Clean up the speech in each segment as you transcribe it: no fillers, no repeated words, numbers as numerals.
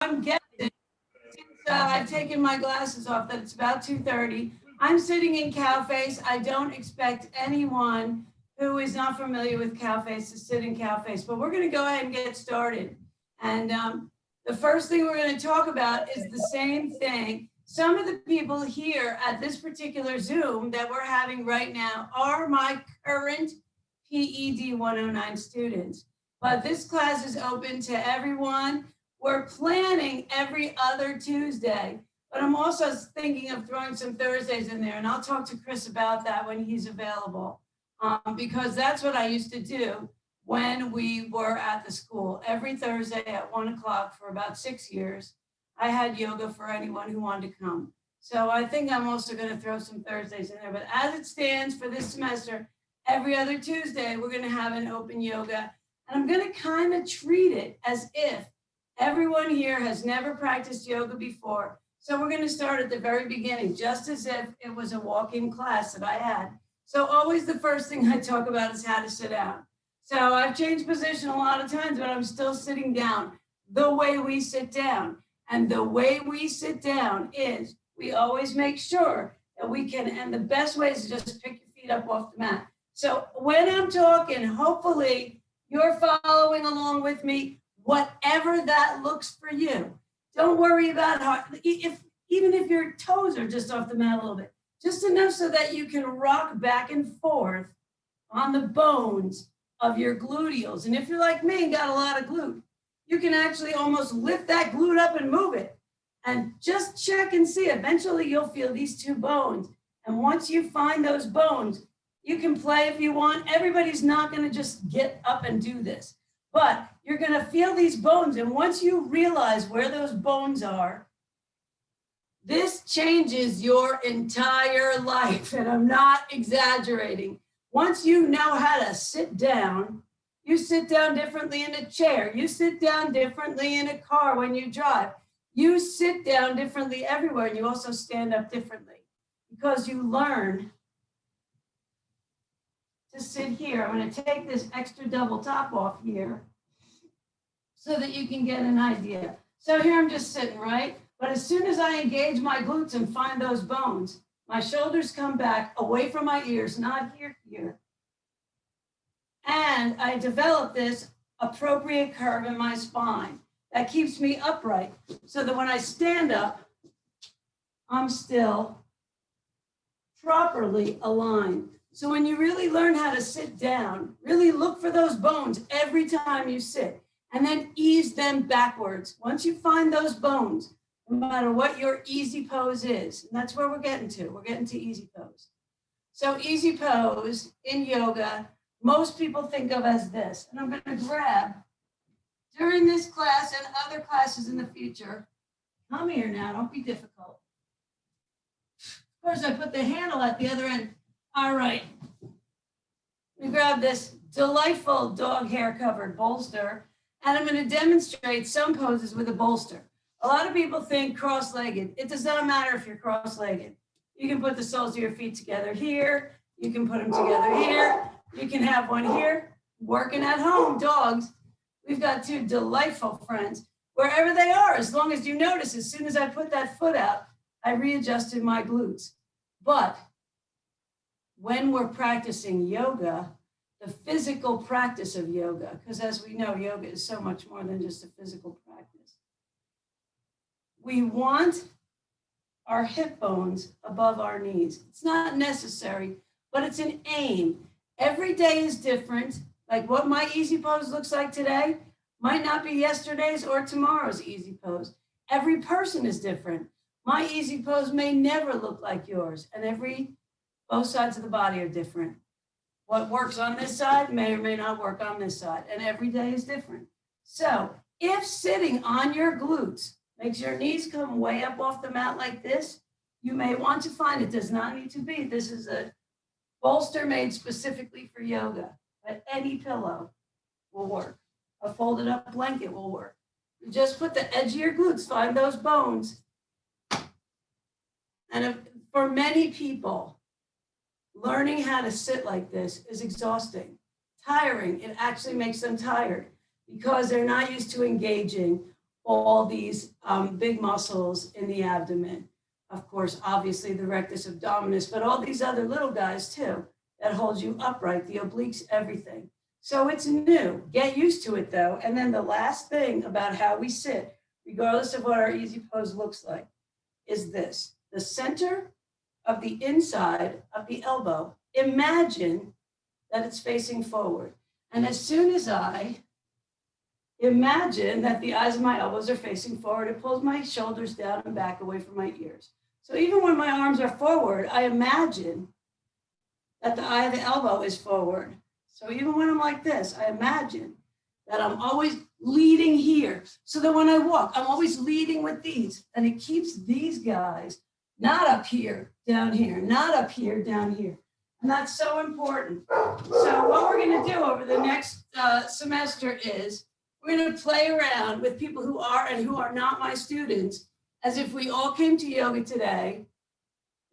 I'm guessing, since I've taken my glasses off, that it's about 2:30. I'm sitting in cow face. I don't expect anyone who is not familiar with cow face to sit in cow face, but we're going to go ahead and get started. And the first thing we're going to talk about is the same thing. Some of the people here at this particular Zoom that we're having right now are my current PED 109 students, but this class is open to everyone. We're planning every other Tuesday, but I'm also thinking of throwing some Thursdays in there, and I'll talk to Chris about that when he's available, because that's what I used to do when we were at the school. Every Thursday at 1 o'clock for about 6 years, I had yoga for anyone who wanted to come. So I think I'm also going to throw some Thursdays in there, but as it stands for this semester, every other Tuesday, we're going to have an open yoga, and I'm going to kind of treat it as if everyone here has never practiced yoga before. So we're going to start at the very beginning, just as if it was a walk-in class that I had. So always the first thing I talk about is how to sit down. So I've changed position a lot of times, but I'm still sitting down the way we sit down. And the way we sit down is we always make sure that we can, and the best way is to just pick your feet up off the mat. So when I'm talking, hopefully you're following along with me, whatever that looks for you. Don't worry about how, even if your toes are just off the mat a little bit, just enough so that you can rock back and forth on the bones of your gluteals. And if you're like me and got a lot of glute, you can actually almost lift that glute up and move it. And just check and see. Eventually you'll feel these two bones. And once you find those bones, you can play if you want. Everybody's not going to just get up and do this, but you're going to feel these bones. And once you realize where those bones are, this changes your entire life. And I'm not exaggerating. Once you know how to sit down, you sit down differently in a chair. You sit down differently in a car when you drive. You sit down differently everywhere. And you also stand up differently because you learn to sit here. I'm going to take this extra double top off here so that you can get an idea. So here I'm just sitting, right? But as soon as I engage my glutes and find those bones, my shoulders come back away from my ears, not here. And I develop this appropriate curve in my spine that keeps me upright so that when I stand up, I'm still properly aligned. So when you really learn how to sit down, really look for those bones every time you sit and then ease them backwards. Once you find those bones, no matter what your easy pose is, and that's where we're getting to. We're getting to easy pose. So easy pose in yoga, most people think of as this. And I'm going to grab, during this class and other classes in the future, come here now, don't be difficult. Of course, I put the handle at the other end. All right. We grab this delightful dog hair covered bolster, and I'm going to demonstrate some poses with a bolster. A lot of people think cross-legged. It does not matter if you're cross-legged. You can put the soles of your feet together here. You can put them together here. You can have one here. Working at home, dogs. We've got two delightful friends, wherever they are, as long as you notice, as soon as I put that foot out, I readjusted my glutes. But when we're practicing yoga, the physical practice of yoga, because as we know, yoga is so much more than just a physical practice. We want our hip bones above our knees. It's not necessary, but it's an aim. Every day is different. Like what my easy pose looks like today might not be yesterday's or tomorrow's easy pose. Every person is different. My easy pose may never look like yours, and both sides of the body are different. What works on this side may or may not work on this side, and every day is different. So if sitting on your glutes makes your knees come way up off the mat like this, you may want to find, it does not need to be, this is a bolster made specifically for yoga, but any pillow will work. A folded up blanket will work. You just put the edge of your glutes, find those bones. And for many people, learning how to sit like this is exhausting, tiring. It actually makes them tired because they're not used to engaging, all these big muscles in the abdomen. Of course, obviously the rectus abdominis, but all these other little guys too that hold you upright, the obliques, everything. So it's new. Get used to it though. And then the last thing about how we sit, regardless of what our easy pose looks like, is this. The center of the inside of the elbow, imagine that it's facing forward. And as soon as I imagine that the eyes of my elbows are facing forward, it pulls my shoulders down and back away from my ears. So even when my arms are forward, I imagine that the eye of the elbow is forward. So even when I'm like this, I imagine that I'm always leading here. So that when I walk, I'm always leading with these. And it keeps these guys not up here, down here, not up here, down here. And that's so important. So what we're going to do over the next semester is we're going to play around with people who are and who are not my students, as if we all came to yoga today,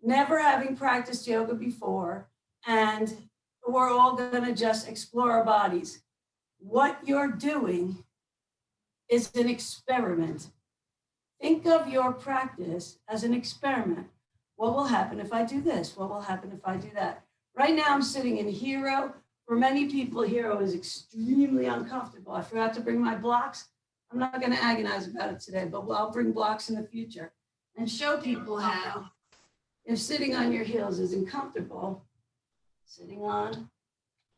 never having practiced yoga before, and we're all going to just explore our bodies. What you're doing is an experiment. Think of your practice as an experiment. What will happen if I do this? What will happen if I do that? Right now I'm sitting in hero. For many people, hero is extremely uncomfortable. I forgot to bring my blocks. I'm not going to agonize about it today, but I'll bring blocks in the future and show people how, if sitting on your heels isn't comfortable, sitting on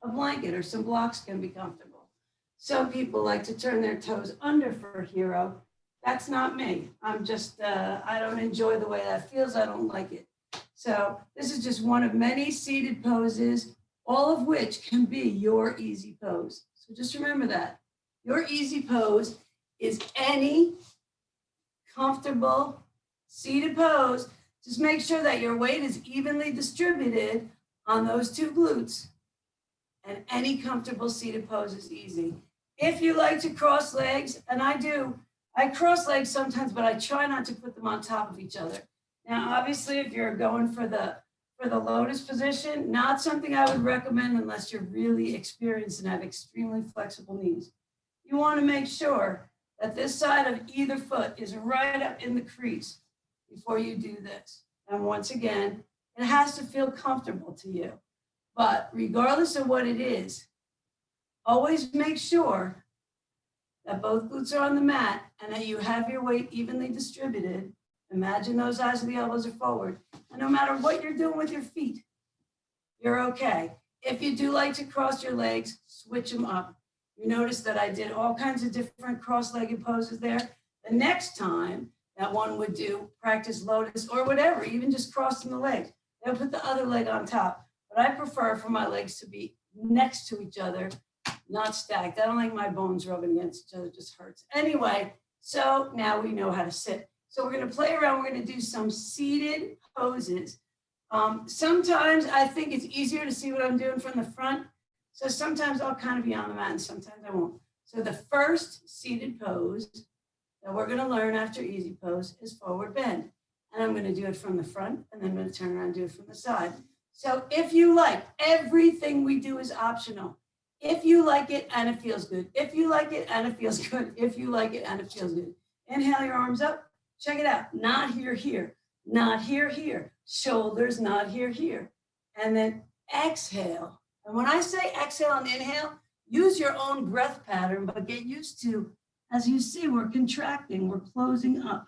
a blanket or some blocks can be comfortable. Some people like to turn their toes under for hero. That's not me. I'm just, I don't enjoy the way that feels. I don't like it. So this is just one of many seated poses, all of which can be your easy pose. So just remember that. Your easy pose is any comfortable seated pose. Just make sure that your weight is evenly distributed on those two glutes. And any comfortable seated pose is easy. If you like to cross legs, and I do, I cross legs sometimes, but I try not to put them on top of each other. Now, obviously, if you're going for the lotus position, not something I would recommend unless you're really experienced and have extremely flexible knees. You want to make sure that this side of either foot is right up in the crease before you do this. And once again, it has to feel comfortable to you. But regardless of what it is, always make sure that both glutes are on the mat and that you have your weight evenly distributed. Imagine those eyes of the elbows are forward. And no matter what you're doing with your feet, you're okay. If you do like to cross your legs, switch them up. You notice that I did all kinds of different cross-legged poses there. The next time that one would do practice lotus or whatever, even just crossing the legs, they'll put the other leg on top. But I prefer for my legs to be next to each other, not stacked. I don't like my bones rubbing against each other, it just hurts. Anyway, so now we know how to sit. So we're going to play around. We're going to do some seated poses. Sometimes I think it's easier to see what I'm doing from the front. So sometimes I'll kind of be on the mat and sometimes I won't. So the first seated pose that we're going to learn after easy pose is forward bend. And I'm going to do it from the front and then I'm going to turn around and do it from the side. So if you like, everything we do is optional. If you like it and it feels good. If you like it and it feels good. If you like it and it feels good. Inhale your arms up. Check it out. Not here, here. Not here, here. Shoulders, not here, here. And then exhale. And when I say exhale and inhale, use your own breath pattern, but get used to, as you see, we're contracting, we're closing up.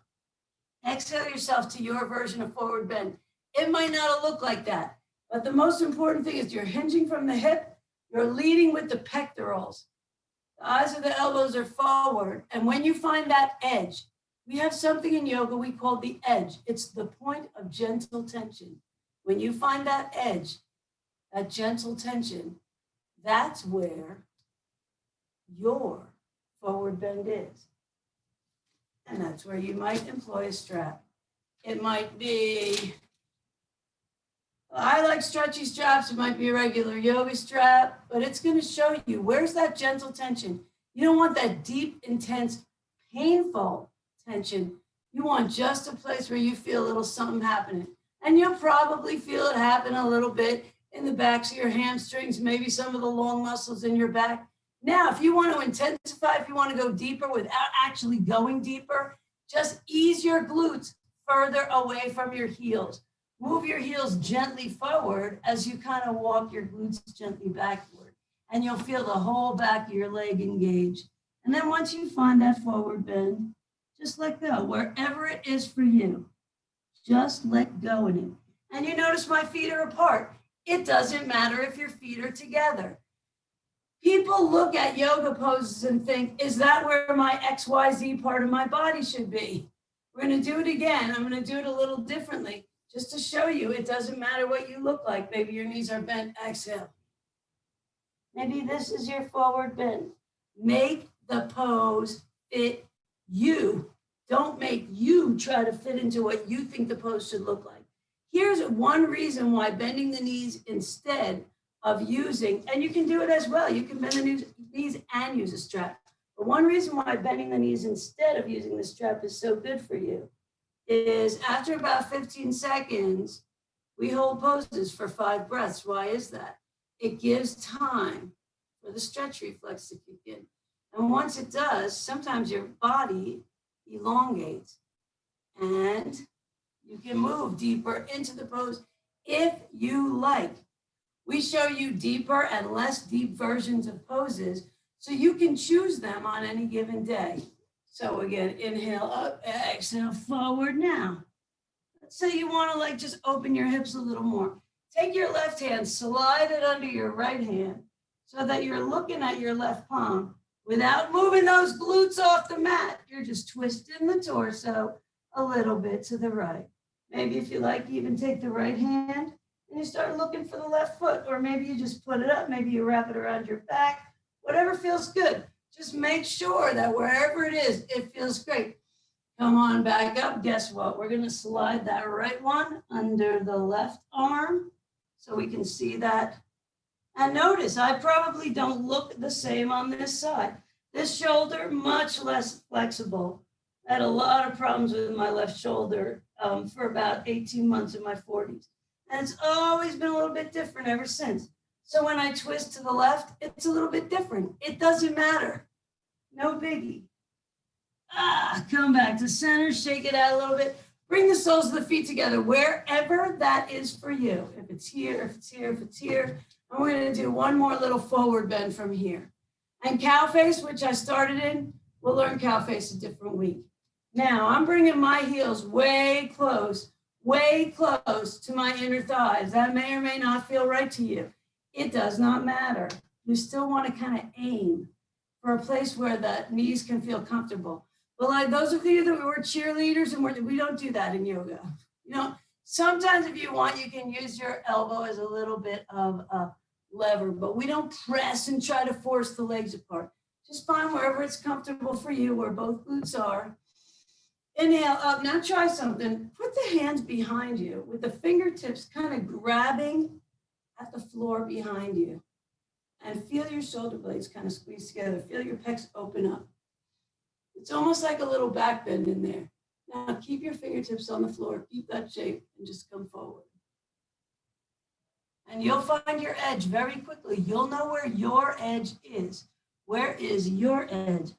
Exhale yourself to your version of forward bend. It might not look like that, but the most important thing is you're hinging from the hip, you're leading with the pectorals. The eyes of the elbows are forward. And when you find that edge, we have something in yoga we call the edge. It's the point of gentle tension. When you find that edge, that gentle tension, that's where your forward bend is. And that's where you might employ a strap. It might be, I like stretchy straps. It might be a regular yoga strap, but it's going to show you where's that gentle tension. You don't want that deep, intense, painful tension. You want just a place where you feel a little something happening. And you'll probably feel it happen a little bit in the backs of your hamstrings, maybe some of the long muscles in your back. Now, if you want to intensify, if you want to go deeper without actually going deeper, just ease your glutes further away from your heels. Move your heels gently forward as you kind of walk your glutes gently backward. And you'll feel the whole back of your leg engage. And then once you find that forward bend, just let go wherever it is for you. Just let go in it. And you notice my feet are apart. It doesn't matter if your feet are together. People look at yoga poses and think, is that where my XYZ part of my body should be? We're going to do it again. I'm going to do it a little differently just to show you it doesn't matter what you look like. Maybe your knees are bent. Exhale. Maybe this is your forward bend. Make the pose fit you. Don't make you try to fit into what you think the pose should look like. Here's one reason why bending the knees instead of using, and you can do it as well. You can bend the knees and use a strap. But one reason why bending the knees instead of using the strap is so good for you is after about 15 seconds, we hold poses for 5 breaths. Why is that? It gives time for the stretch reflex to kick in. And once it does, sometimes your body elongates and you can move deeper into the pose if you like. We show you deeper and less deep versions of poses so you can choose them on any given day. So again, inhale up, exhale forward now. Let's say you want to just open your hips a little more. Take your left hand, slide it under your right hand so that you're looking at your left palm without moving those glutes off the mat. You're just twisting the torso a little bit to the right. Maybe if you like, even take the right hand and you start looking for the left foot, or maybe you just put it up, maybe you wrap it around your back, whatever feels good. Just make sure that wherever it is, it feels great. Come on back up. Guess what? We're going to slide that right one under the left arm so we can see that. And notice, I probably don't look the same on this side. This shoulder, much less flexible. I had a lot of problems with my left shoulder for about 18 months in my 40s. And it's always been a little bit different ever since. So when I twist to the left, it's a little bit different. It doesn't matter. No biggie. Come back to center, shake it out a little bit. Bring the soles of the feet together, wherever that is for you. If it's here, if it's here, if it's here. And we're going to do one more little forward bend from here. And cow face, which I started in, we'll learn cow face a different week. Now, I'm bringing my heels way close to my inner thighs. That may or may not feel right to you. It does not matter. You still want to kind of aim for a place where the knees can feel comfortable. But like those of you that were cheerleaders, and we don't do that in yoga. You know, sometimes if you want, you can use your elbow as a little bit of a lever, but we don't press and try to force the legs apart. Just find wherever it's comfortable for you, where both glutes are. Inhale up. Now try something. Put the hands behind you with the fingertips kind of grabbing at the floor behind you. And feel your shoulder blades kind of squeeze together. Feel your pecs open up. It's almost like a little back bend in there. Now keep your fingertips on the floor. Keep that shape and just come forward. And you'll find your edge very quickly. You'll know where your edge is. Where is your edge?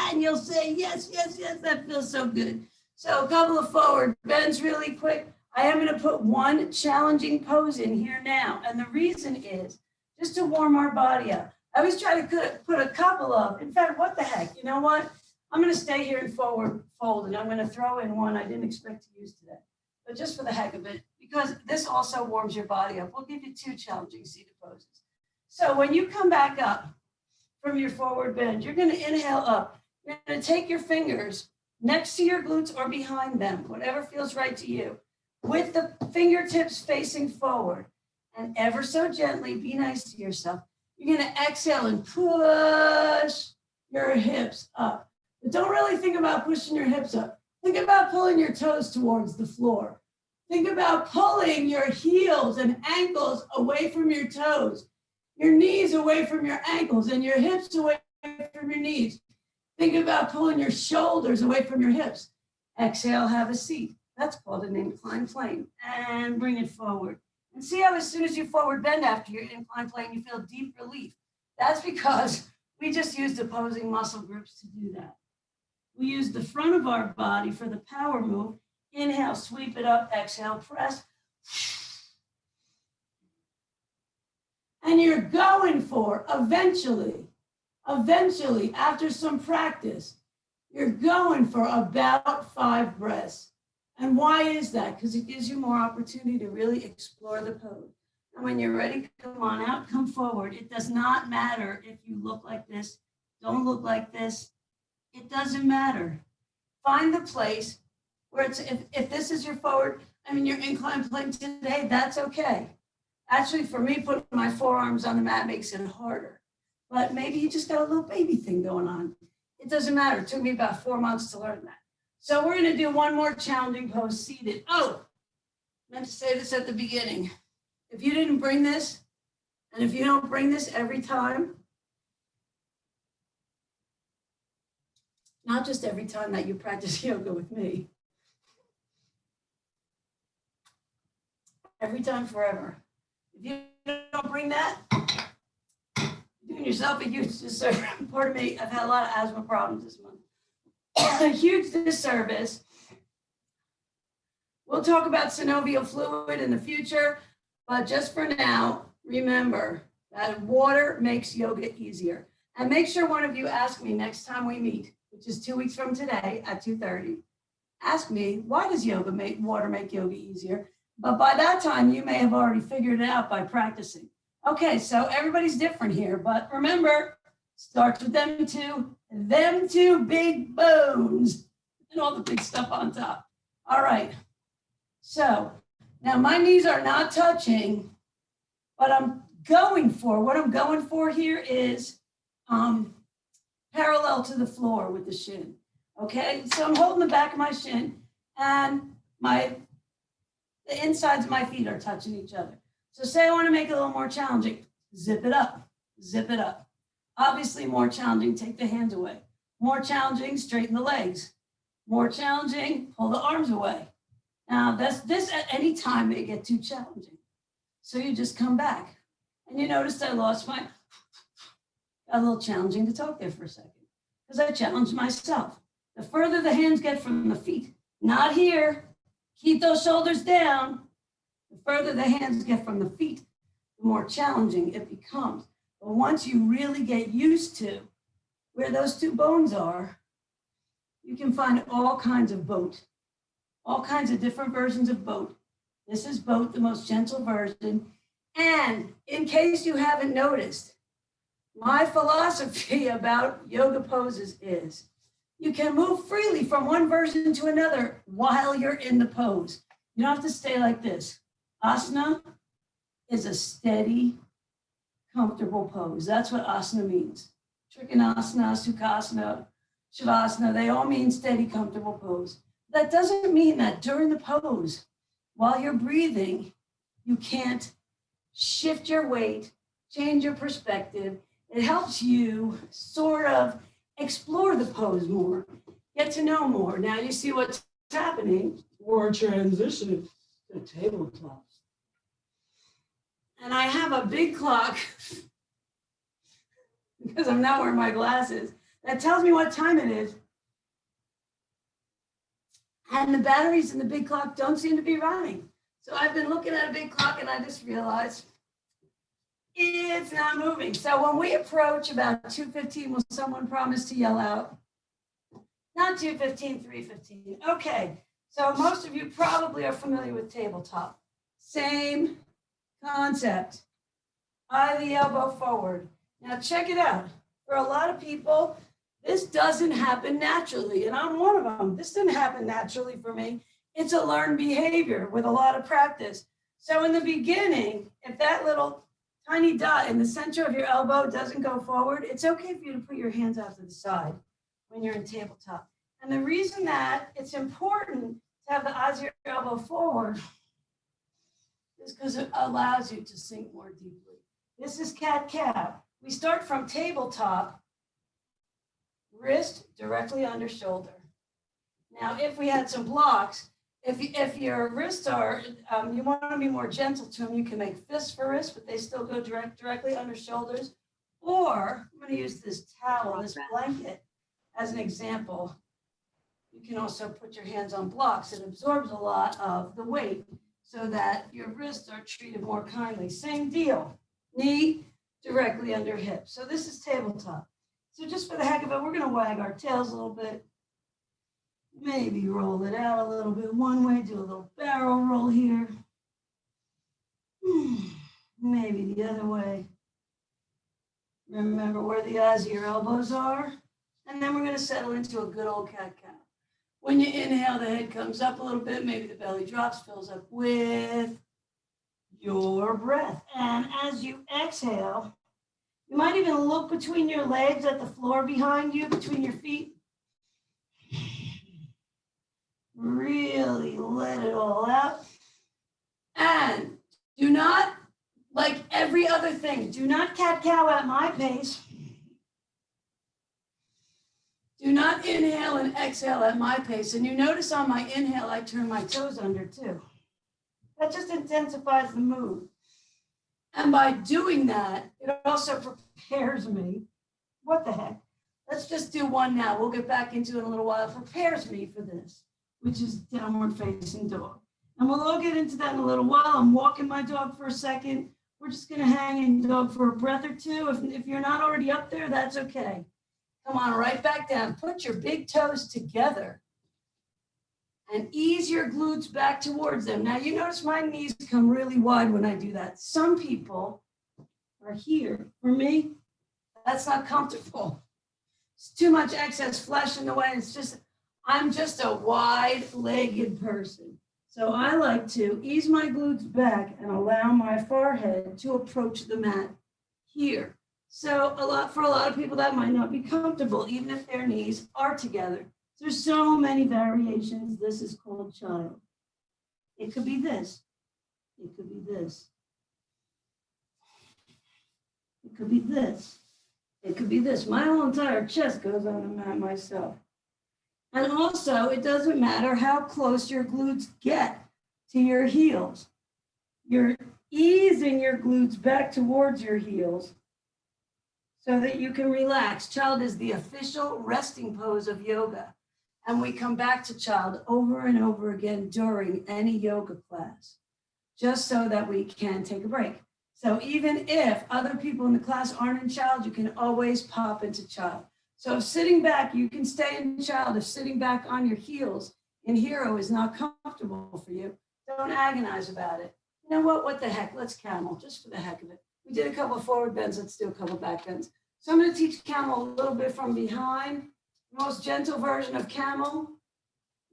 And you'll say, yes, yes, yes, that feels so good. So a couple of forward bends really quick. I am going to put one challenging pose in here now. And the reason is just to warm our body up. I always try to put a couple of, in fact, what the heck, you know what? I'm going to stay here in forward fold, and I'm going to throw in one I didn't expect to use today, but just for the heck of it, because this also warms your body up. We'll give you 2 challenging seated poses. So when you come back up from your forward bend, you're going to inhale up. You're going to take your fingers next to your glutes or behind them, whatever feels right to you, with the fingertips facing forward. And ever so gently, be nice to yourself. You're going to exhale and push your hips up. But don't really think about pushing your hips up. Think about pulling your toes towards the floor. Think about pulling your heels and ankles away from your toes, your knees away from your ankles, and your hips away from your knees. Think about pulling your shoulders away from your hips. Exhale, have a seat. That's called an inclined plane. And bring it forward. And see how as soon as you forward bend after your inclined plane, you feel deep relief. That's because we just used opposing muscle groups to do that. We use the front of our body for the power move. Inhale, sweep it up, exhale, press. And you're going for, eventually, after some practice, you're going for about 5 breaths. And why is that? Because it gives you more opportunity to really explore the pose. And when you're ready, come on out, come forward. It does not matter if you look like this, don't look like this. It doesn't matter. Find the place where it's, if this is your forward, your incline plane today, that's okay. Actually, for me, putting my forearms on the mat makes it harder. But maybe you just got a little baby thing going on. It doesn't matter. It took me about 4 months to learn that. So we're going to do one more challenging pose, seated. Oh, I meant to say this at the beginning. If you didn't bring this, and if you don't bring this every time, not just every time that you practice yoga with me, every time forever. If you don't bring that, you're doing yourself a huge disservice. Pardon me, I've had a lot of asthma problems this month. A huge disservice. We'll talk about synovial fluid in the future, but just for now, remember that water makes yoga easier. And make sure one of you ask me next time we meet, which is 2 weeks from today at 2:30. Ask me, why does water make yoga easier? But by that time, you may have already figured it out by practicing. Okay, so everybody's different here, but remember, starts with them two big bones, and all the big stuff on top. All right, so now my knees are not touching, but what I'm going for here is parallel to the floor with the shin. Okay, so I'm holding the back of my shin, and the insides of my feet are touching each other. So say I want to make it a little more challenging, zip it up, zip it up. Obviously more challenging, take the hands away. More challenging, straighten the legs. More challenging, pull the arms away. Now this at any time may get too challenging. So you just come back. And you noticed I lost got a little challenging to talk there for a second, because I challenged myself. The further the hands get from the feet, not here, keep those shoulders down. The further the hands get from the feet, the more challenging it becomes. But once you really get used to where those two bones are, you can find all kinds of boat, all kinds of different versions of boat. This is boat, the most gentle version. And in case you haven't noticed, my philosophy about yoga poses is you can move freely from one version to another while you're in the pose. You don't have to stay like this. Asana is a steady, comfortable pose. That's what asana means. Trikonasana, Sukhasana, Shavasana, they all mean steady, comfortable pose. That doesn't mean that during the pose, while you're breathing, you can't shift your weight, change your perspective. It helps you sort of explore the pose more, get to know more. Now you see what's happening. More transition to tabletop. And I have a big clock, because I'm not wearing my glasses, that tells me what time it is. And the batteries in the big clock don't seem to be running. So I've been looking at a big clock and I just realized it's not moving. So when we approach about 2:15, will someone promise to yell out? Not 2:15, 3:15. Okay, so most of you probably are familiar with tabletop. Same concept. Eye the elbow forward. Now check it out. For a lot of people, this doesn't happen naturally, and I'm one of them. This didn't happen naturally for me. It's a learned behavior with a lot of practice. So in the beginning, if that little tiny dot in the center of your elbow doesn't go forward, it's okay for you to put your hands out to the side when you're in tabletop. And the reason that it's important to have the eyes of your elbow forward is because it allows you to sink more deeply. This is cat-cow. We start from tabletop, wrist directly under shoulder. Now, if we had some blocks, if your wrists are, you want to be more gentle to them, you can make fists for wrists, but they still go directly under shoulders. Or I'm going to use this towel, this blanket, as an example. You can also put your hands on blocks. It absorbs a lot of the weight so that your wrists are treated more kindly. Same deal, knee directly under hip. So this is tabletop. So just for the heck of it, we're going to wag our tails a little bit. Maybe roll it out a little bit one way, do a little barrel roll here. Maybe the other way. Remember where the eyes of your elbows are. And then we're going to settle into a good old cat-cow. When you inhale, the head comes up a little bit. Maybe the belly drops, fills up with your breath. And as you exhale, you might even look between your legs at the floor behind you, between your feet. Really let it all out. And do not, like every other thing, do not cat-cow at my pace. Do not inhale and exhale at my pace. And you notice on my inhale, I turn my toes under too. That just intensifies the move. And by doing that, it also prepares me. What the heck? Let's just do one now. We'll get back into it in a little while. It prepares me for this, which is downward facing dog. And we'll all get into that in a little while. I'm walking my dog for a second. We're just going to hang in dog for a breath or two. If you're not already up there, that's okay. Come on, right back down. Put your big toes together and ease your glutes back towards them. Now, you notice my knees come really wide when I do that. Some people are here. For me, that's not comfortable. It's too much excess flesh in the way. I'm just a wide-legged person. So I like to ease my glutes back and allow my forehead to approach the mat here. So for a lot of people, that might not be comfortable, even if their knees are together. There's so many variations. This is called child. It could be this. It could be this. It could be this. It could be this. My whole entire chest goes on the mat myself. And also, it doesn't matter how close your glutes get to your heels. You're easing your glutes back towards your heels so that you can relax. Child is the official resting pose of yoga. And we come back to child over and over again during any yoga class, just so that we can take a break. So even if other people in the class aren't in child, you can always pop into child. So if sitting back, you can stay in child. If sitting back on your heels in hero is not comfortable for you, don't agonize about it. You know what the heck, let's camel, just for the heck of it. We did a couple of forward bends, let's do a couple of back bends. So I'm gonna teach camel a little bit from behind. The most gentle version of camel.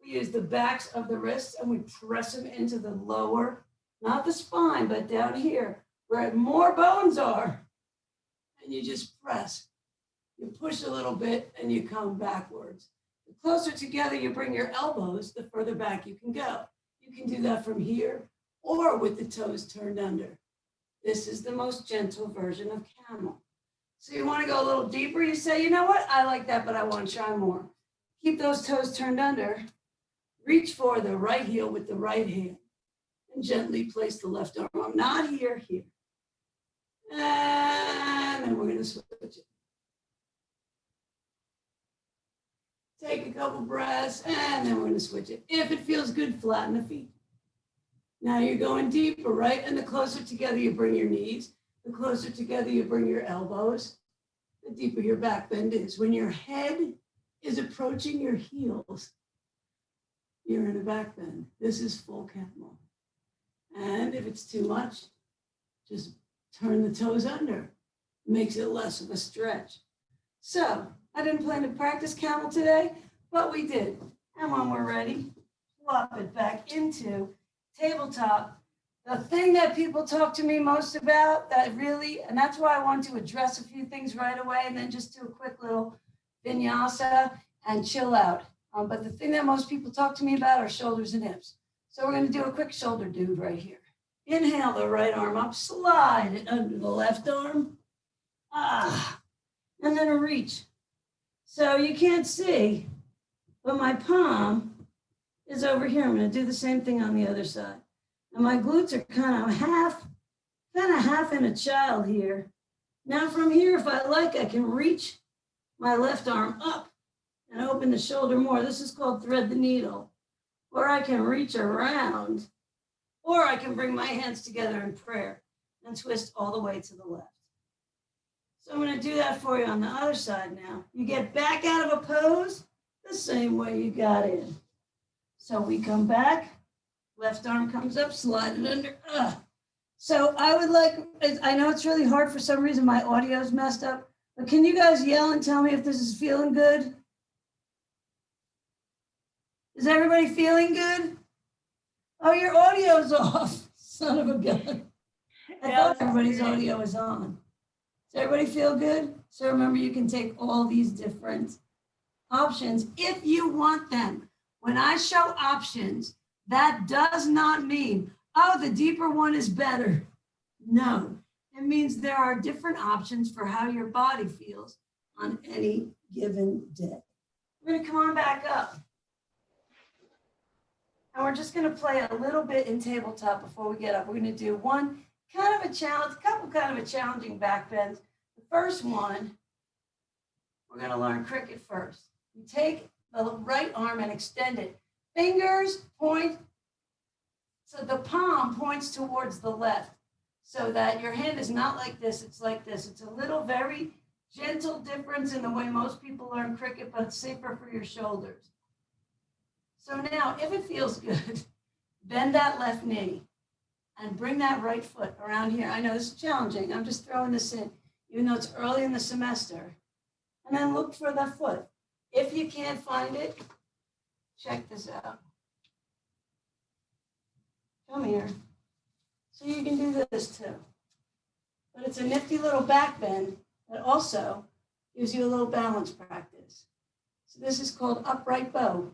We use the backs of the wrists and we press them into the lower, not the spine, but down here, where more bones are. And you just press. You push a little bit and you come backwards. The closer together you bring your elbows, the further back you can go. You can do that from here or with the toes turned under. This is the most gentle version of camel. So you want to go a little deeper. You say, you know what? I like that, but I want to try more. Keep those toes turned under. Reach for the right heel with the right hand and gently place the left arm. Not here, here. And then we're going to switch it. Take a couple breaths, and then we're going to switch it. If it feels good, flatten the feet. Now you're going deeper, right? And the closer together you bring your knees, the closer together you bring your elbows, the deeper your back bend is. When your head is approaching your heels, you're in a back bend. This is full camel. And if it's too much, just turn the toes under. Makes it less of a stretch. So I didn't plan to practice camel today, but we did. And when we're ready, flop it back into tabletop. The thing that people talk to me most about that really, and that's why I want to address a few things right away and then just do a quick little vinyasa and chill out. But the thing that most people talk to me about are shoulders and hips. So we're going to do a quick shoulder dude right here. Inhale the right arm up, slide it under the left arm. And then a reach. So you can't see, but my palm is over here. I'm going to do the same thing on the other side. And my glutes are kind of half in a child here. Now from here, if I like, I can reach my left arm up and open the shoulder more. This is called thread the needle. Or I can reach around, or I can bring my hands together in prayer and twist all the way to the left. So I'm going to do that for you on the other side now. You get back out of a pose the same way you got in. So we come back, left arm comes up, slide it under. So I would like, I know it's really hard for some reason, my audio's messed up, but can you guys yell and tell me if this is feeling good? Is everybody feeling good? Oh, your audio's off, son of a gun. I thought everybody's audio was on. Does everybody feel good? So remember, you can take all these different options if you want them. When I show options, that does not mean, oh, the deeper one is better. No, it means there are different options for how your body feels on any given day. We're going to come on back up. And we're just going to play a little bit in tabletop before we get up. We're going to do one kind of a challenge, a couple kind of a challenging back bends. The first one, we're going to learn cricket first. You take the right arm and extend it. Fingers point, so the palm points towards the left, so that your hand is not like this, it's like this. It's a little very gentle difference in the way most people learn cricket, but it's safer for your shoulders. So now, if it feels good, bend that left knee and bring that right foot around here. I know this is challenging. I'm just throwing this in, even though it's early in the semester. And then look for the foot. If you can't find it, check this out. Come here. So you can do this too. But it's a nifty little back bend that also gives you a little balance practice. So this is called upright bow.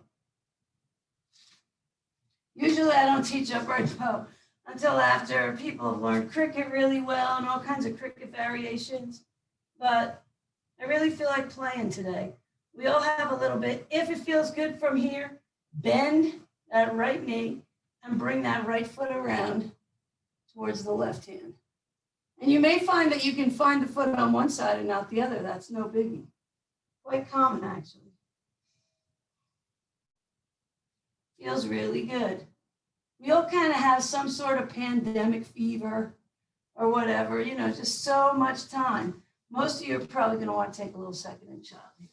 Usually I don't teach upright bow until after people have learned cricket really well and all kinds of cricket variations. But I really feel like playing today. We all have a little bit. If it feels good from here, bend that right knee and bring that right foot around towards the left hand. And you may find that you can find the foot on one side and not the other. That's no biggie. Quite common, actually. Feels really good. We all kind of have some sort of pandemic fever or whatever, you know, just so much time. Most of you are probably going to want to take a little second and chill here.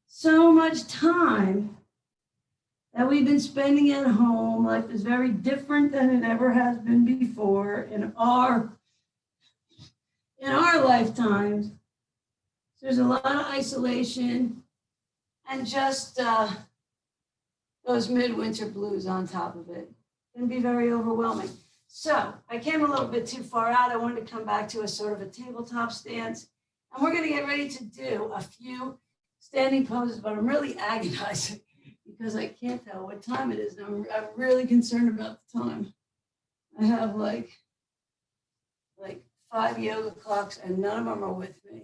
So much time that we've been spending at home. Life is very different than it ever has been before in our lifetimes. There's a lot of isolation and just those midwinter blues on top of it. It can be very overwhelming. So I came a little bit too far out. I wanted to come back to a sort of a tabletop stance. And we're going to get ready to do a few standing poses, but I'm really agonizing because I can't tell what time it is. I'm really concerned about the time. I have like 5 yoga clocks and none of them are with me.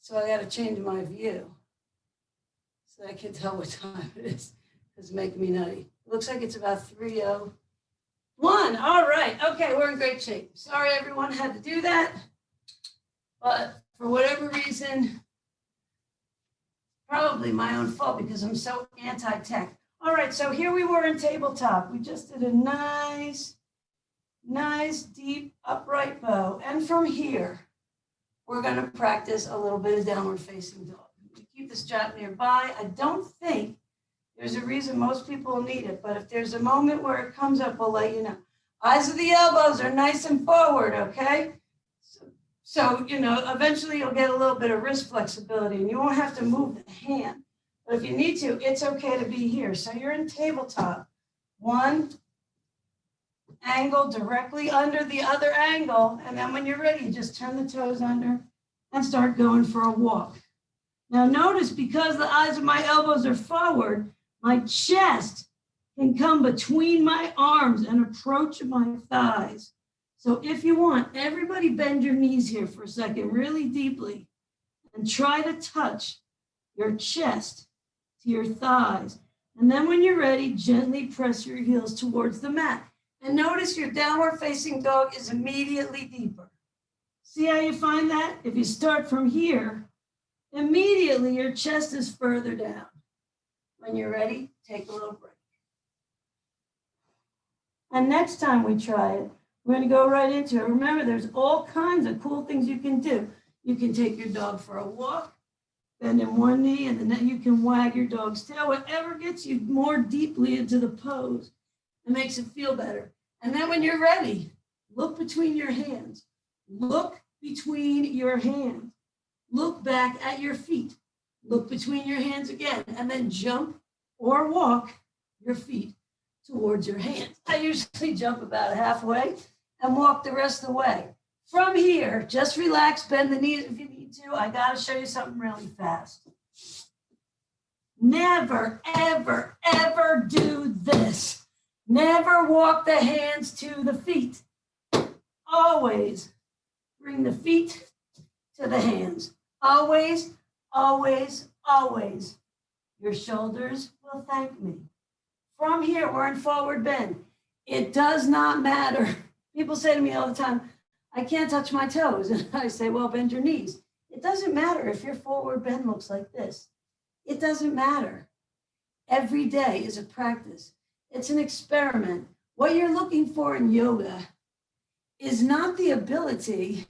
So I got to change my view so I can tell what time it is. It's making me nutty. It looks like it's about 3:01. All right. Okay, we're in great shape. Sorry everyone had to do that. But for whatever reason, probably my own fault because I'm so anti-tech. All right, so here we were in tabletop. We just did a nice, deep, upright bow. And from here, we're going to practice a little bit of downward facing dog. We keep the strap nearby. I don't think there's a reason most people need it, but if there's a moment where it comes up, we'll let you know. Eyes of the elbows are nice and forward, okay? So, you know, eventually you'll get a little bit of wrist flexibility and you won't have to move the hand. But if you need to, it's okay to be here. So you're in tabletop. One angle directly under the other angle. And then when you're ready, you just turn the toes under and start going for a walk. Now notice, because the eyes of my elbows are forward, my chest can come between my arms and approach my thighs. So if you want, everybody bend your knees here for a second, really deeply, and try to touch your chest to your thighs. And then when you're ready, gently press your heels towards the mat. And notice your downward facing dog is immediately deeper. See how you find that? If you start from here, immediately your chest is further down. When you're ready, take a little break. And next time we try it, we're going to go right into it. Remember, there's all kinds of cool things you can do. You can take your dog for a walk, bend in one knee, and then you can wag your dog's tail. Whatever gets you more deeply into the pose and makes it feel better. And then when you're ready, look between your hands. Look between your hands. Look back at your feet. Look between your hands again, and then jump or walk your feet towards your hands. I usually jump about halfway and walk the rest of the way. From here, just relax, bend the knees if you need to. I got to show you something really fast. Never, ever, ever do this. Never walk the hands to the feet. Always bring the feet to the hands. Always, always, always. Your shoulders will thank me. From here, we're in forward bend. It does not matter. People say to me all the time, I can't touch my toes. And I say, well, bend your knees. It doesn't matter if your forward bend looks like this. It doesn't matter. Every day is a practice. It's an experiment. What you're looking for in yoga is not the ability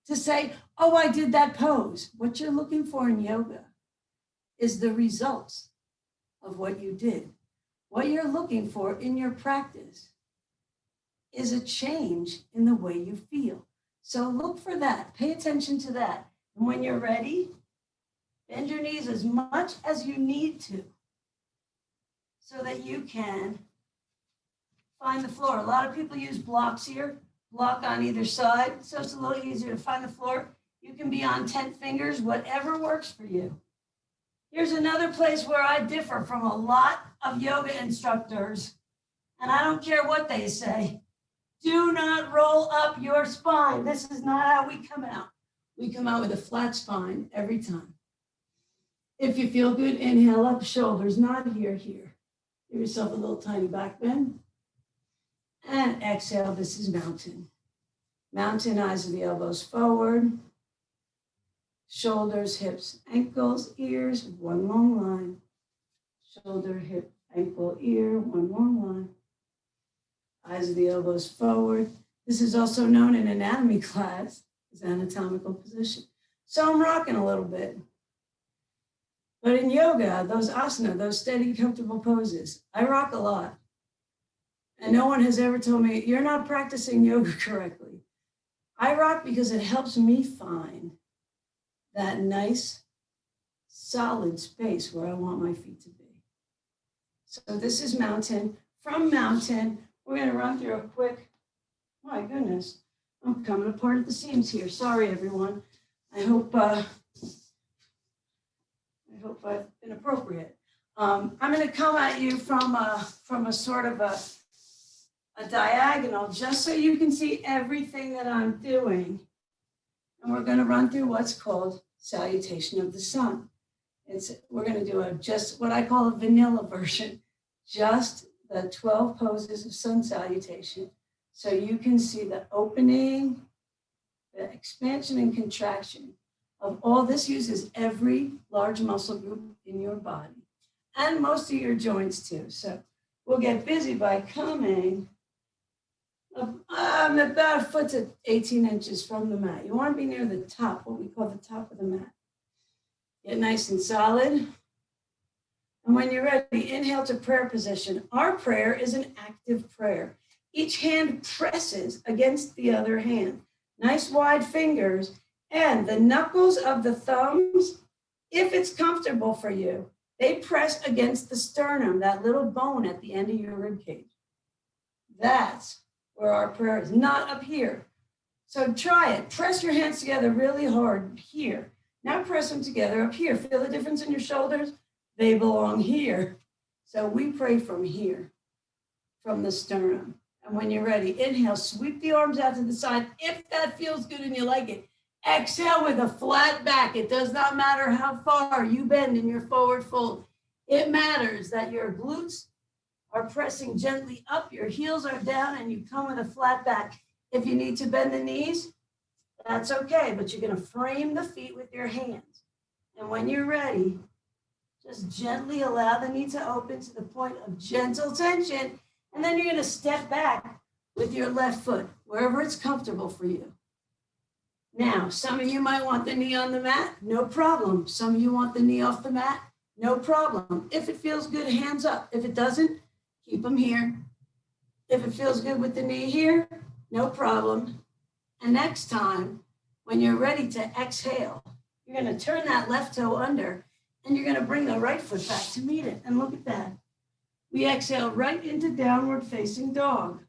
to say, oh, I did that pose. What you're looking for in yoga is the results of what you did. What you're looking for in your practice is a change in the way you feel. So look for that. Pay attention to that. And when you're ready, bend your knees as much as you need to so that you can find the floor. A lot of people use blocks here, block on either side, so it's a little easier to find the floor. You can be on 10 fingers, whatever works for you. Here's another place where I differ from a lot of yoga instructors, and I don't care what they say. Do not roll up your spine. This is not how we come out. We come out with a flat spine every time. If you feel good, inhale up, shoulders, not here, here. Give yourself a little tiny back bend. And exhale, this is mountain. Mountain, eyes of the elbows forward. Shoulders, hips, ankles, ears, one long line. Shoulder, hip, ankle, ear, one long line. Eyes of the elbows forward. This is also known in anatomy class as anatomical position. So I'm rocking a little bit. But in yoga, those asana, those steady, comfortable poses, I rock a lot. And no one has ever told me, you're not practicing yoga correctly. I rock because it helps me find that nice, solid space where I want my feet to be. So this is mountain. From mountain, we're going to run through a quick, my goodness, I'm coming apart at the seams here. Sorry, everyone. I hope I've been appropriate. I'm going to come at you from a sort of a diagonal, just so you can see everything that I'm doing. And we're going to run through what's called Salutation of the Sun. We're going to do just what I call a vanilla version, just the 12 poses of sun salutation. So you can see the opening, the expansion and contraction of all this. Uses every large muscle group in your body and most of your joints too. So we'll get busy by coming about a foot to 18 inches from the mat. You want to be near the top, what we call the top of the mat. Get nice and solid. And when you're ready, inhale to prayer position. Our prayer is an active prayer. Each hand presses against the other hand. Nice wide fingers and the knuckles of the thumbs, if it's comfortable for you, they press against the sternum, that little bone at the end of your rib cage. That's where our prayer is, not up here. So try it. Press your hands together really hard here. Now press them together up here. Feel the difference in your shoulders? They belong here. So we pray from here, from the sternum. And when you're ready, inhale, sweep the arms out to the side. If that feels good and you like it, exhale with a flat back. It does not matter how far you bend in your forward fold. It matters that your glutes are pressing gently up, your heels are down, and you come with a flat back. If you need to bend the knees, That's okay, but you're gonna frame the feet with your hands. And when you're ready, just gently allow the knee to open to the point of gentle tension. And then you're gonna step back with your left foot, wherever it's comfortable for you. Now, some of you might want the knee on the mat, no problem. Some of you want the knee off the mat, no problem. If it feels good, hands up. If it doesn't, keep them here. If it feels good with the knee here, no problem. And next time, when you're ready to exhale, you're gonna turn that left toe under and you're gonna bring the right foot back to meet it. And look at that. We exhale right into downward facing dog.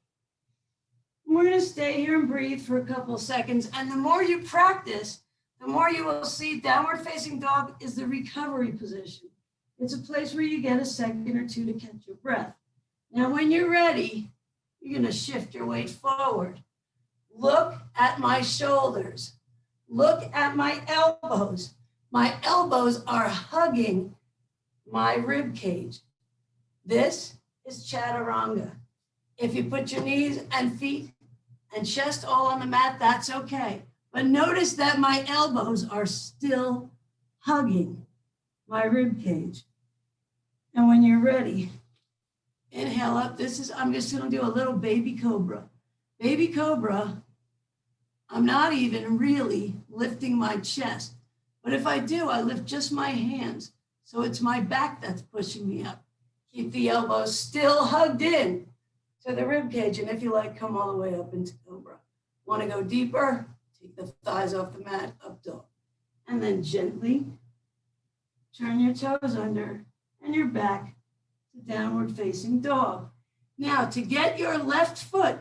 We're going to stay here and breathe for a couple of seconds. And the more you practice, the more you will see downward facing dog is the recovery position. It's a place where you get a second or two to catch your breath. Now, when you're ready, you're going to shift your weight forward. Look at my shoulders. Look at my elbows. My elbows are hugging my rib cage. This is chaturanga. If you put your knees and feet and chest all on the mat, that's okay. But notice that my elbows are still hugging my rib cage. And when you're ready, inhale up. I'm just gonna do a little baby cobra. Baby cobra, I'm not even really lifting my chest. But if I do, I lift just my hands. So it's my back that's pushing me up. Keep the elbows still hugged in to the rib cage. And if you like, come all the way up into cobra. Want to go deeper? Take the thighs off the mat, up dog. And then gently turn your toes under and you're back to downward facing dog. Now, to get your left foot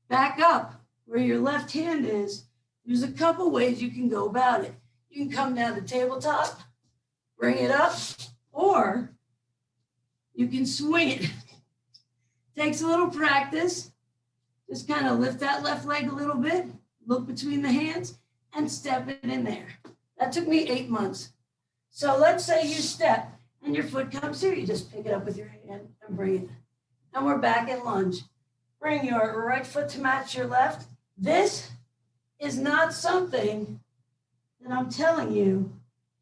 back up where your left hand is, there's a couple ways you can go about it. You can come down the tabletop, bring it up, or you can swing it. Takes a little practice. Just kind of lift that left leg a little bit, look between the hands, and step it in there. That took me 8 months. So let's say you step and your foot comes here. You just pick it up with your hand and bring it. And we're back in lunge. Bring your right foot to match your left. This is not something that I'm telling you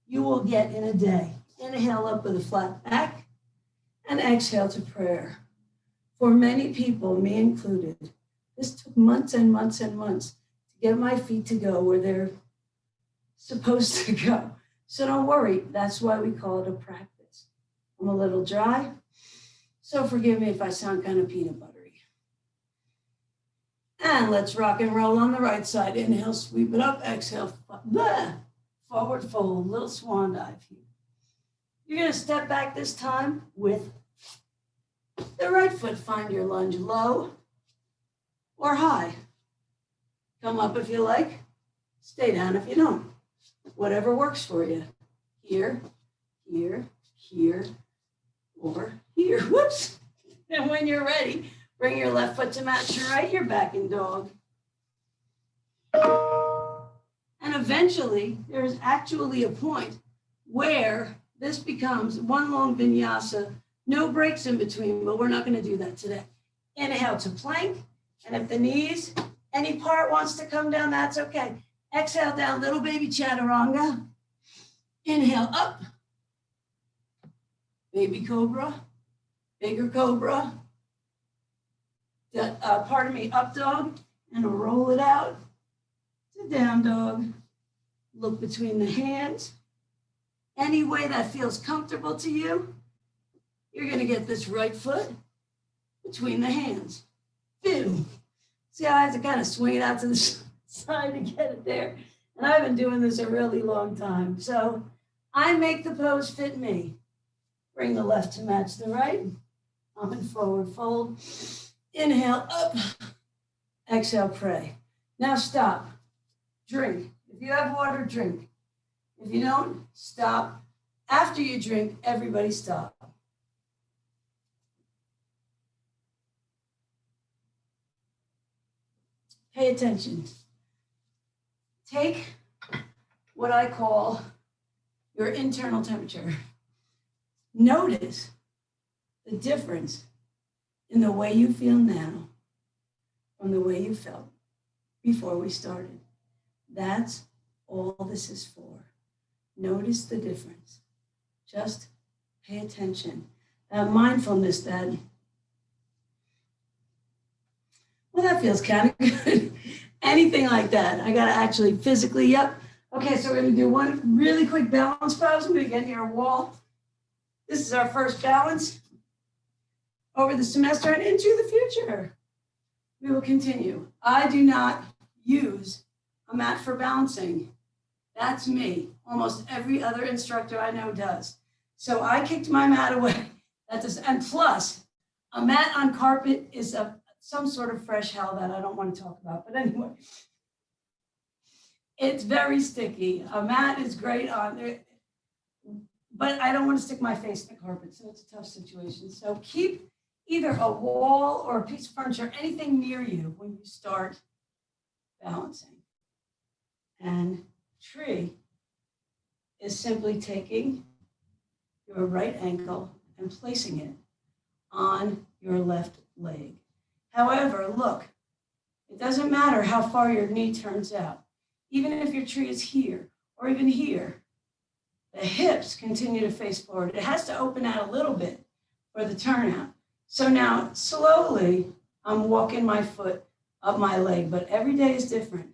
you will get in a day. Inhale up with a flat back and exhale to prayer. For many people, me included, this took months and months and months to get my feet to go where they're supposed to go. So don't worry, that's why we call it a practice. I'm a little dry, so forgive me if I sound kind of peanut buttery. And let's rock and roll on the right side. Inhale, sweep it up, exhale, forward fold, little swan dive here. You're gonna step back this time with the right foot. Find your lunge low or high. Come up if you like, stay down if you don't. Whatever works for you. Here, here, here, or here. Whoops. And when you're ready, bring your left foot to match your right. You're back in dog. And eventually, there's actually a point where this becomes one long vinyasa, no breaks in between, but we're not going to do that today. Inhale to plank. And if the knees, any part wants to come down, that's okay. Exhale down, little baby chaturanga. Inhale up. Baby cobra, bigger cobra. Up dog, and roll it out to down dog. Look between the hands. Any way that feels comfortable to you. You're going to get this right foot between the hands. Boom. See how I have to kind of swing it out to the side to get it there. And I've been doing this a really long time. So I make the pose fit me. Bring the left to match the right. Up and forward fold. Inhale up. Exhale, pray. Now stop. Drink. If you have water, drink. If you don't, stop. After you drink, everybody stop. Pay attention. Take what I call your internal temperature. Notice the difference in the way you feel now from the way you felt before we started. That's all this is for. Notice the difference. Just pay attention. That mindfulness, that feels kind of good. Anything like that. I got to actually physically, yep. Okay, so we're going to do one really quick balance pose. I'm going to get near a wall. This is our first balance over the semester and into the future. We will continue. I do not use a mat for balancing. That's me. Almost every other instructor I know does. So I kicked my mat away. And plus, a mat on carpet is some sort of fresh hell that I don't want to talk about. But anyway, it's very sticky. A mat is great on there, but I don't want to stick my face in the carpet, so it's a tough situation. So keep either a wall or a piece of furniture, anything near you when you start balancing. And tree is simply taking your right ankle and placing it on your left leg. However, look, it doesn't matter how far your knee turns out. Even if your tree is here or even here, the hips continue to face forward. It has to open out a little bit for the turnout. So now slowly I'm walking my foot up my leg, but every day is different.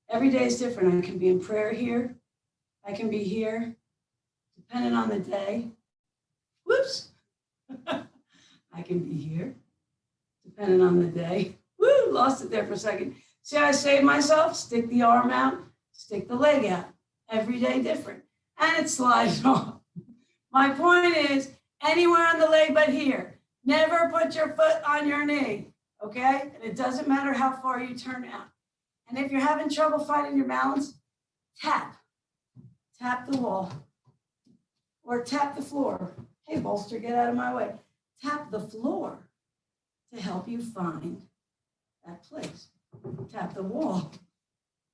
Every day is different. I can be in prayer here. I can be here, depending on the day. Whoops. I can be here, depending on the day. Woo, lost it there for a second. See how I saved myself? Stick the arm out, stick the leg out. Every day different. And it slides off. My point is, anywhere on the leg but here. Never put your foot on your knee, okay? And it doesn't matter how far you turn out. And if you're having trouble finding your balance, tap the wall or tap the floor. Hey, bolster, get out of my way. Tap the floor to help you find that place. Tap the wall.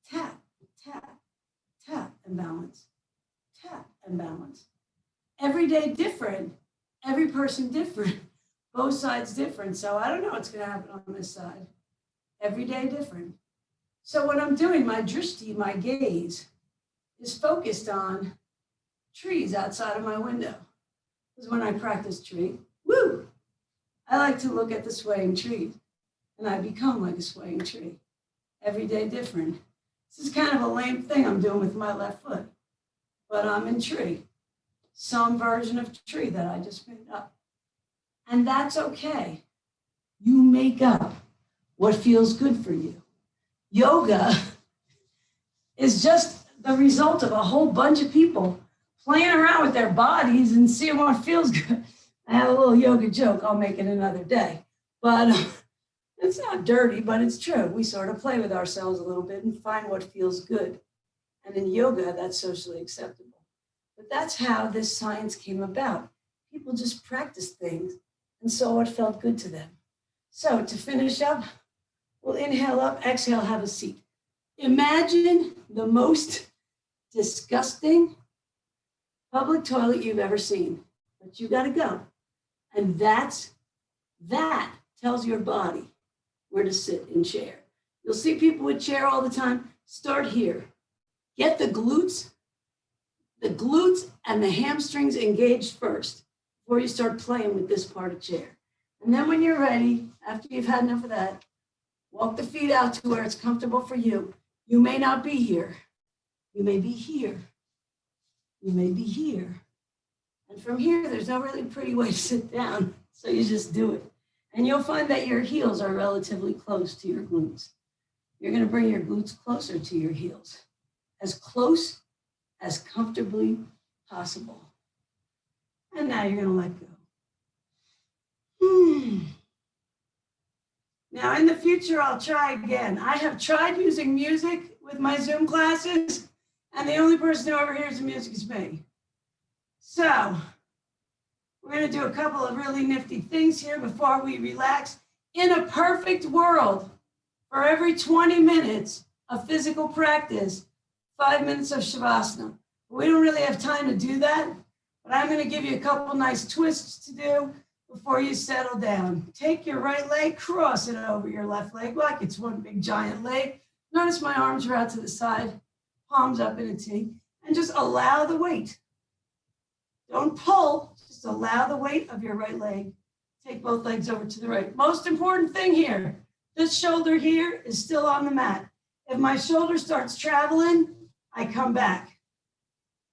Tap, tap, tap and balance. Tap and balance. Every day different. Every person different. Both sides different. So I don't know what's going to happen on this side. Every day different. So what I'm doing, my drishti, my gaze, is focused on trees outside of my window. This is when I practice tree. Woo! I like to look at the swaying trees, and I become like a swaying tree. Every day different. This is kind of a lame thing I'm doing with my left foot, but I'm in tree. Some version of tree that I just made up. And that's okay. You make up what feels good for you. Yoga is just the result of a whole bunch of people playing around with their bodies and seeing what feels good. I have a little yoga joke. I'll make it another day. But it's not dirty, but it's true. We sort of play with ourselves a little bit and find what feels good. And in yoga, that's socially acceptable. But that's how this science came about. People just practiced things and saw what felt good to them. So to finish up, we'll inhale up, exhale, have a seat. Imagine the most disgusting public toilet you've ever seen, but you gotta go. And that tells your body where to sit in chair. You'll see people with chair all the time. Start here. Get the glutes and the hamstrings engaged first before you start playing with this part of chair. And then when you're ready, after you've had enough of that, walk the feet out to where it's comfortable for you. You may not be here. You may be here. You may be here. And from here, there's no really pretty way to sit down. So you just do it. And you'll find that your heels are relatively close to your glutes. You're going to bring your glutes closer to your heels, as close as comfortably possible. And now you're going to let go. Now in the future, I'll try again. I have tried using music with my Zoom classes, and the only person who ever hears the music is me. So we're going to do a couple of really nifty things here before we relax. In a perfect world, for every 20 minutes of physical practice, 5 minutes of Shavasana. We don't really have time to do that, but I'm going to give you a couple nice twists to do before you settle down. Take your right leg, cross it over your left leg like it's one big giant leg. Notice my arms are out to the side. palms up in a T, and just allow the weight. Don't pull, just allow the weight of your right leg. Take both legs over to the right. Most important thing here, this shoulder here is still on the mat. If my shoulder starts traveling, I come back.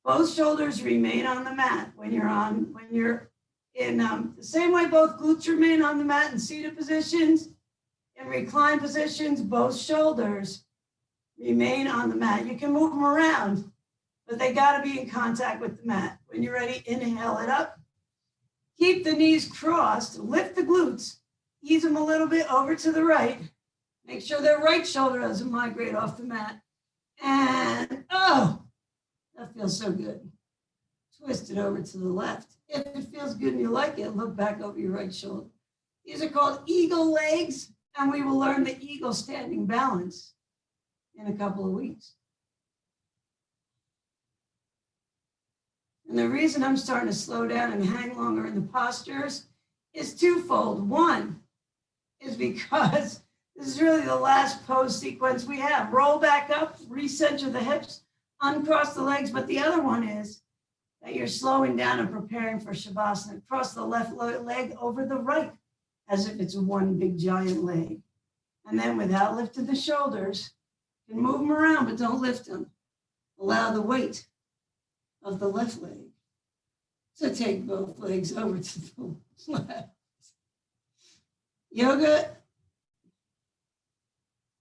Both shoulders remain on the mat when you're in the same way both glutes remain on the mat in seated positions, in reclined positions, both shoulders remain on the mat. You can move them around, but they got to be in contact with the mat. When you're ready, inhale it up. Keep the knees crossed, lift the glutes, ease them a little bit over to the right. Make sure their right shoulder doesn't migrate off the mat. And, oh, that feels so good. Twist it over to the left. If it feels good and you like it, look back over your right shoulder. These are called eagle legs, and we will learn the eagle standing balance in a couple of weeks. And the reason I'm starting to slow down and hang longer in the postures is twofold. One is because this is really the last pose sequence we have. Roll back up, recenter the hips, uncross the legs. But the other one is that you're slowing down and preparing for Shavasana. Cross the left leg over the right as if it's one big giant leg. And then without lifting the shoulders, you can move them around, but don't lift them. Allow the weight of the left leg. So take both legs over to the left. Yoga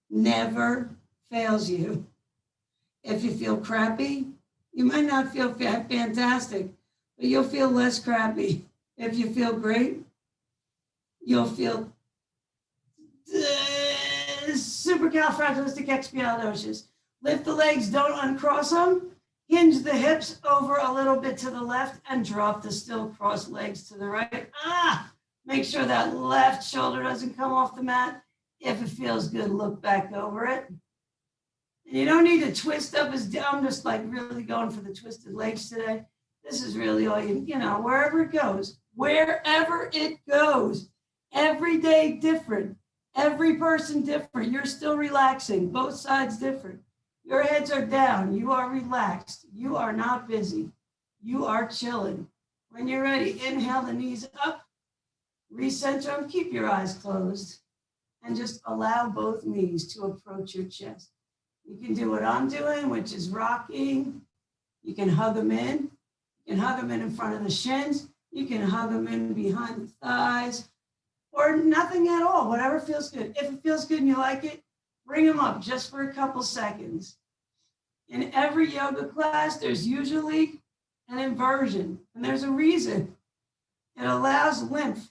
never fails you. If you feel crappy, you might not feel fantastic, but you'll feel less crappy. If you feel great, you'll feel supercalifragilisticexpialidocious. Lift the legs, don't uncross them. Hinge the hips over a little bit to the left and drop the still crossed legs to the right. Make sure that left shoulder doesn't come off the mat. If it feels good, look back over it. And you don't need to twist up as I'm just like really going for the twisted legs today. This is really all wherever it goes. Wherever it goes. Every day different. Every person different. You're still relaxing. Both sides different. Your heads are down. You are relaxed. You are not busy. You are chilling. When you're ready, inhale the knees up. Recenter them. Keep your eyes closed. And just allow both knees to approach your chest. You can do what I'm doing, which is rocking. You can hug them in. You can hug them in front of the shins. You can hug them in behind the thighs. Or nothing at all, whatever feels good. If it feels good and you like it, bring them up just for a couple seconds. In every yoga class, there's usually an inversion, and there's a reason. It allows lymph.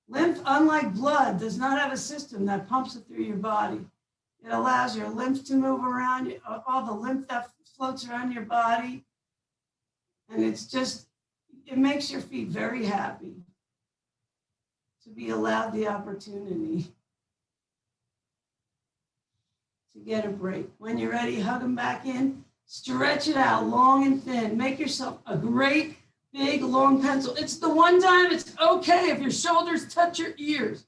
Lymph, unlike blood, does not have a system that pumps it through your body. It allows your lymph to move around, all the lymph that floats around your body. And it makes your feet very happy to be allowed the opportunity to get a break. When you're ready, hug them back in, stretch it out long and thin. Make yourself a great big long pencil. It's the one time it's okay if your shoulders touch your ears.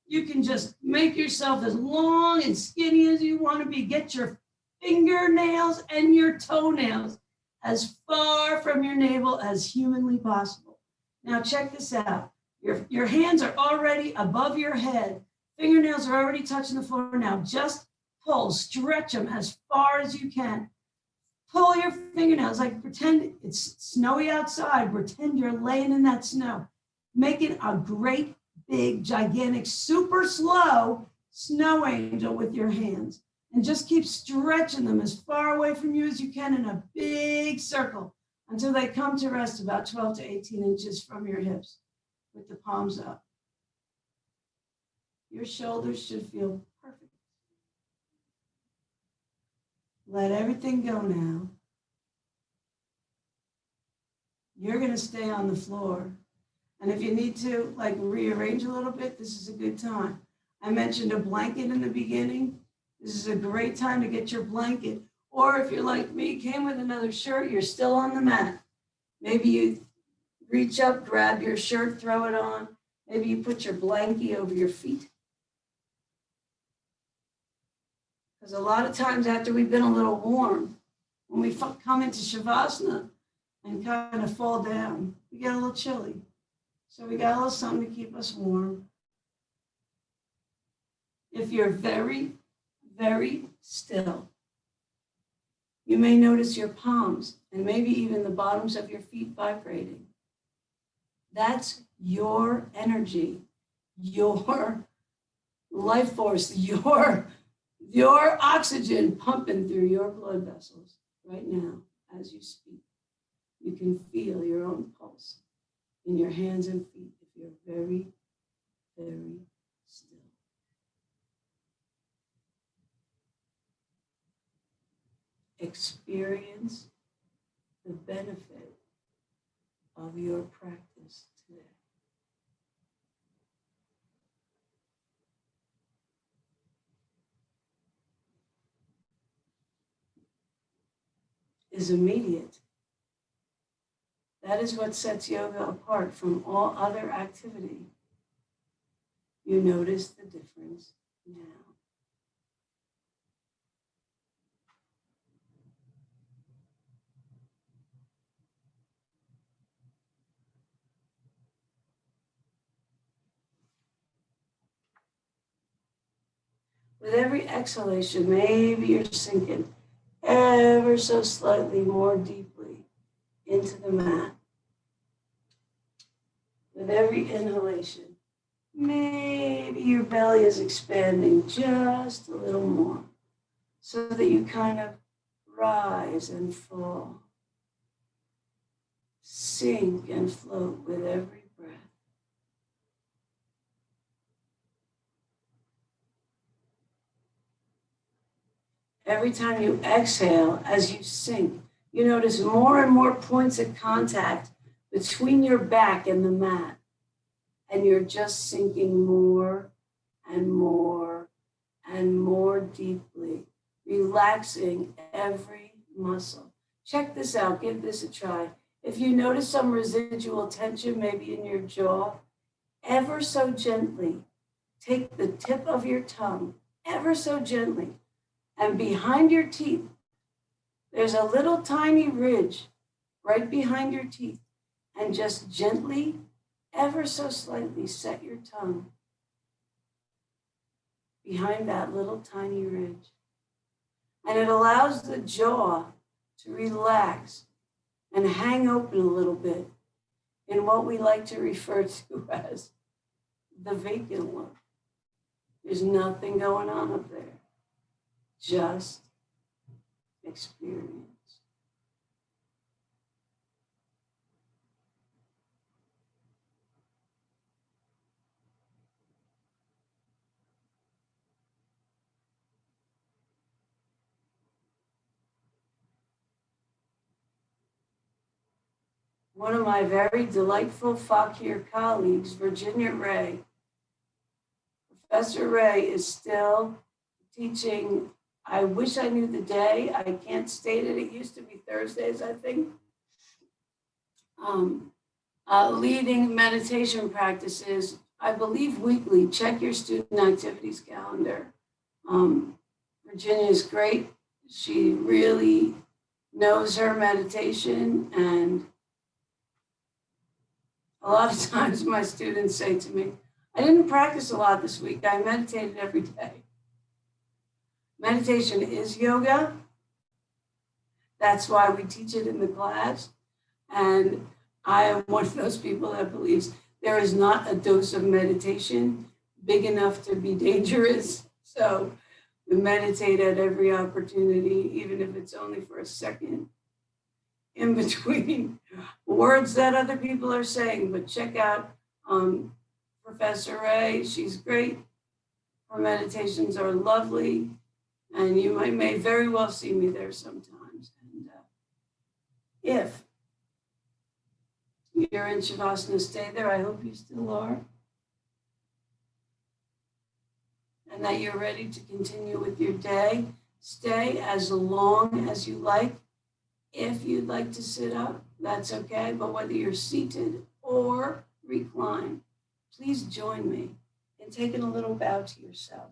You can just make yourself as long and skinny as you want to be. Get your fingernails and your toenails as far from your navel as humanly possible. Now check this out. Your hands are already above your head. Fingernails are already touching the floor now. Just pull, stretch them as far as you can. Pull your fingernails, like pretend it's snowy outside. Pretend you're laying in that snow. Making a great, big, gigantic, super slow snow angel with your hands. And just keep stretching them as far away from you as you can in a big circle until they come to rest about 12 to 18 inches from your hips with the palms up. Your shoulders should feel perfect. Let everything go now. You're going to stay on the floor. And if you need to rearrange a little bit, this is a good time. I mentioned a blanket in the beginning. This is a great time to get your blanket. Or if you're like me, came with another shirt, you're still on the mat. Maybe you reach up, grab your shirt, throw it on. Maybe you put your blankie over your feet. Because a lot of times after we've been a little warm, when we come into Shavasana and kind of fall down, we get a little chilly. So we got a little something to keep us warm. If you're very, very still, you may notice your palms and maybe even the bottoms of your feet vibrating. That's your energy, your life force, your oxygen pumping through your blood vessels right now as you speak. You can feel your own pulse in your hands and feet if you're very, very still. Experience the benefit of your practice today. Is immediate. That is what sets yoga apart from all other activity. You notice the difference now. With every exhalation, maybe you're sinking ever so slightly more deeply into the mat. With every inhalation, maybe your belly is expanding just a little more so that you kind of rise and fall, sink and float with every breath. Every time you exhale, as you sink, you notice more and more points of contact between your back and the mat. And you're just sinking more and more and more deeply, relaxing every muscle. Check this out, give this a try. If you notice some residual tension, maybe in your jaw, ever so gently, take the tip of your tongue, ever so gently, and behind your teeth, there's a little tiny ridge right behind your teeth, and just gently, ever so slightly, set your tongue behind that little tiny ridge. And it allows the jaw to relax and hang open a little bit in what we like to refer to as the vacant look. There's nothing going on up there, just experience. One of my very delightful Fakir colleagues, Virginia Ray, Professor Ray, is still teaching. I wish I knew the day. I can't state it. It used to be Thursdays, I think. Leading meditation practices, I believe weekly. Check your student activities calendar. Virginia is great. She really knows her meditation, and a lot of times my students say to me, I didn't practice a lot this week. I meditated every day. Meditation is yoga. That's why we teach it in the class. And I am one of those people that believes there is not a dose of meditation big enough to be dangerous. So we meditate at every opportunity, even if it's only for a second, in between words that other people are saying. But check out Professor Ray. She's great. Her meditations are lovely. And you may very well see me there sometimes. And if you're in Shavasana, stay there. I hope you still are. And that you're ready to continue with your day. Stay as long as you like. If you'd like to sit up, that's okay. But whether you're seated or reclined, please join me in taking a little bow to yourself.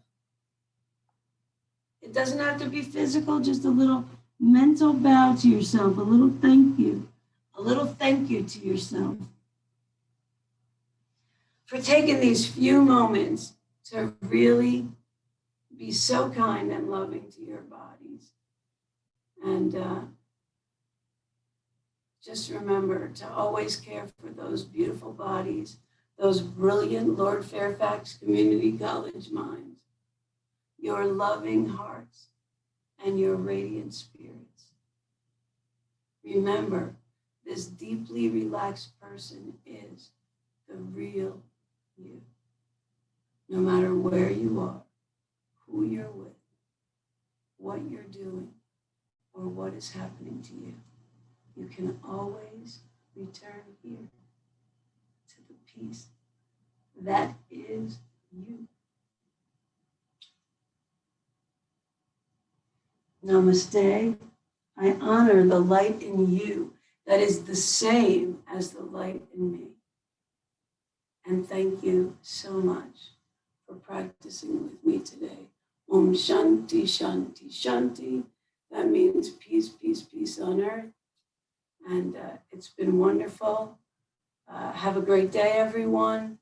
It doesn't have to be physical, just a little mental bow to yourself, a little thank you to yourself for taking these few moments to really be so kind and loving to your bodies. And just remember to always care for those beautiful bodies, those brilliant Lord Fairfax Community College minds, your loving hearts, and your radiant spirits. Remember, this deeply relaxed person is the real you. No matter where you are, who you're with, what you're doing, or what is happening to you, you can always return here to the peace that is you. Namaste. I honor the light in you that is the same as the light in me. And thank you so much for practicing with me today. Om Shanti, Shanti, Shanti. That means peace, peace, peace on earth. And it's been wonderful. Have a great day, everyone.